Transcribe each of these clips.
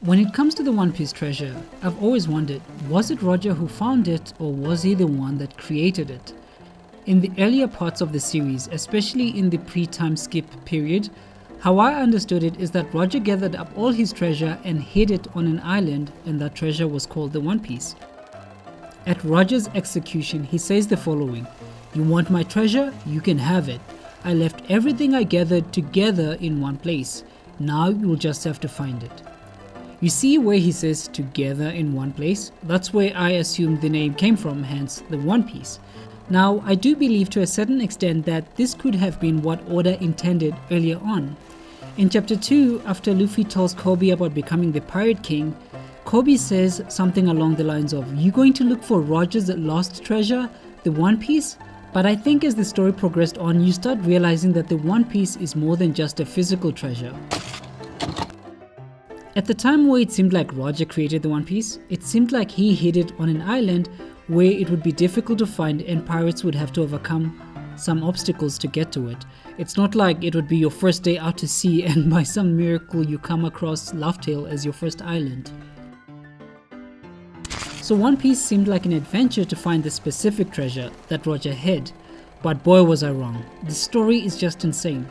When it comes to the One Piece treasure, I've always wondered, was it Roger who found it, or was he the one that created it? In the earlier parts of the series, especially in the pre-time skip period, how I understood it is that Roger gathered up all his treasure and hid it on an island, and that treasure was called the One Piece. At Roger's execution, he says the following: "You want my treasure? You can have it. I left everything I gathered together in one place. Now you'll just have to find it." You see where he says together in one place? That's where I assumed the name came from, hence the One Piece. Now, I do believe to a certain extent that this could have been what Oda intended earlier on. In chapter 2, after Luffy tells Kobe about becoming the Pirate King, Kobe says something along the lines of, "You going to look for Roger's lost treasure, the One Piece?" But I think as the story progressed on, you start realizing that the One Piece is more than just a physical treasure. At the time where it seemed like Roger created the One Piece, it seemed like he hid it on an island where it would be difficult to find and pirates would have to overcome some obstacles to get to it. It's not like it would be your first day out to sea and by some miracle you come across Laugh Tale as your first island. So One Piece seemed like an adventure to find the specific treasure that Roger hid, but boy was I wrong. The story is just insane.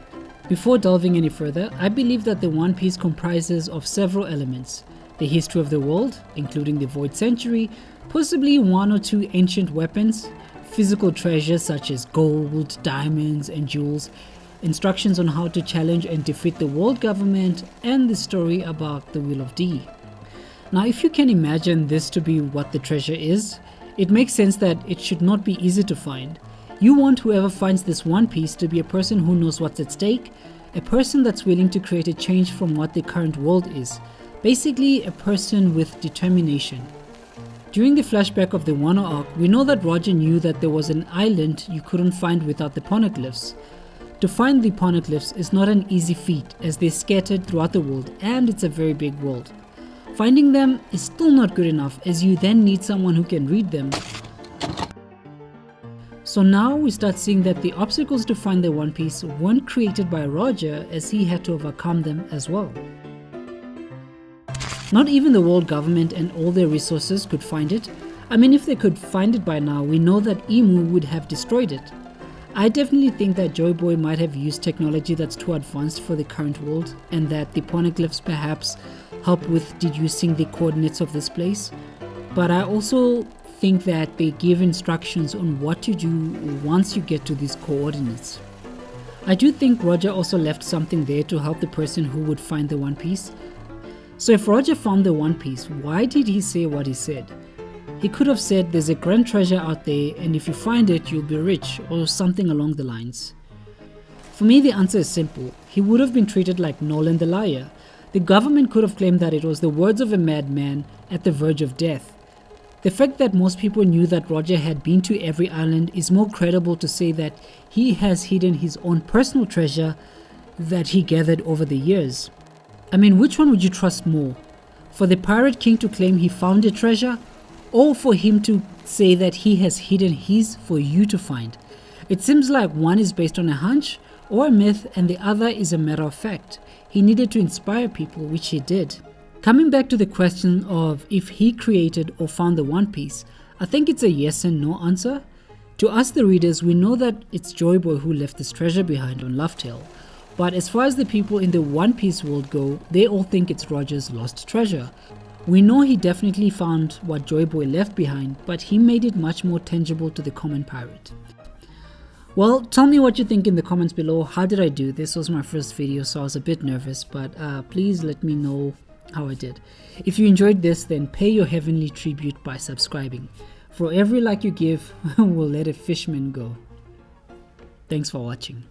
Before delving any further, I believe that the One Piece comprises of several elements: the history of the world, including the Void Century, possibly one or two ancient weapons, physical treasures such as gold, diamonds and jewels, instructions on how to challenge and defeat the world government, and the story about the Gol D. Now if you can imagine this to be what the treasure is, it makes sense that it should not be easy to find. You want whoever finds this One Piece to be a person who knows what's at stake, a person that's willing to create a change from what the current world is. Basically, a person with determination. During the flashback of the Wano arc, we know that Roger knew that there was an island you couldn't find without the poneglyphs. To find the poneglyphs is not an easy feat as they're scattered throughout the world and it's a very big world. Finding them is still not good enough as you then need someone who can read them. So now we start seeing that the obstacles to find the One Piece weren't created by Roger as he had to overcome them as well. Not even the world government and all their resources could find it. I mean, if they could find it by now, we know that Emu would have destroyed it. I definitely think that Joy Boy might have used technology that's too advanced for the current world, and that the poneglyphs perhaps help with deducing the coordinates of this place. But I also think that they give instructions on what to do once you get to these coordinates. I do think Roger also left something there to help the person who would find the One Piece. So if Roger found the One Piece, why did he say what he said? He could have said there's a grand treasure out there and if you find it you'll be rich, or something along the lines. For me the answer is simple. He would have been treated like Nolan the liar. The government could have claimed that it was the words of a madman at the verge of death. The fact that most people knew that Roger had been to every island is more credible to say that he has hidden his own personal treasure that he gathered over the years. I mean, which one would you trust more? For the Pirate King to claim he found a treasure, or for him to say that he has hidden his for you to find? It seems like one is based on a hunch or a myth and the other is a matter of fact. He needed to inspire people, which he did. Coming back to the question of if he created or found the One Piece, I think it's a yes and no answer. To us the readers, we know that it's Joy Boy who left this treasure behind on Laugh Tale. But as far as the people in the One Piece world go, they all think it's Roger's lost treasure. We know he definitely found what Joy Boy left behind, but he made it much more tangible to the common pirate. Well, tell me what you think in the comments below. How did I do? This was my first video, so I was a bit nervous, but please let me know how I did. If you enjoyed this, then pay your heavenly tribute by subscribing. For every like you give, we'll let a fishman go. Thanks for watching.